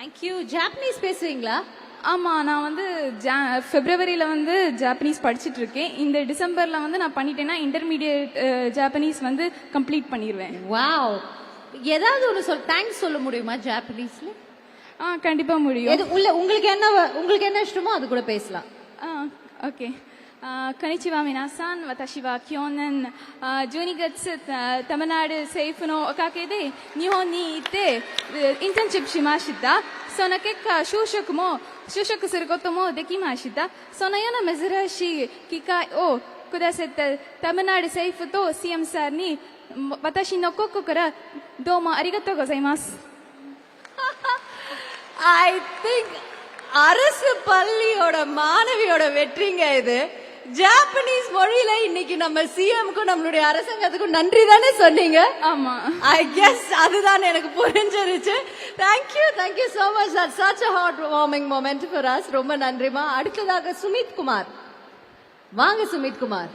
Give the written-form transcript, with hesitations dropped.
Thank you. Japanese பேசுவீங்களா? ஆமாம், நான் வந்து ஃபெப்ரவரியில் வந்து ஜாப்பனீஸ் படிச்சுட்டு இருக்கேன். இந்த டிசம்பரில் வந்து நான் பண்ணிட்டேன்னா இன்டர்மீடியட் ஜாப்பனீஸ் வந்து கம்ப்ளீட் பண்ணிடுவேன். வாவ். ஏதாவது ஒன்று தேங்க்ஸ் சொல்ல முடியுமா ஜாப்பனீஸ்ல? கண்டிப்பாக முடியும். உங்களுக்கு என்ன இஷ்டமோ அது கூட பேசலாம். ஓகே. こんにちは皆さん。私は去年12月タマナール政府のおかげで日本に行ってインターンシップしました。その結果就職することもできました。そのような珍しい機会をくださったタマナール政府と CM さんに私の心からどうもありがとうございます。I think அரசு பள்ளியோட மாணவியோட வெற்றிங்க இது. ஜாப்பனீஸ் மொழியில இன்னைக்கு நம்ம சிஎம்க்கும் நம்மளுடைய அரசாங்கத்துக்கும் நன்றி தானே சொன்னீங்க? ஆமா. ஐ கெஸ் அதுதான் எனக்கு புரிஞ்சிருச்சு. Thank you so much. That's such a heartwarming moment for us. ரொம்ப நன்றிமா. அடுத்ததாக சுமித் குமார். வாங்க சுமித் குமார்.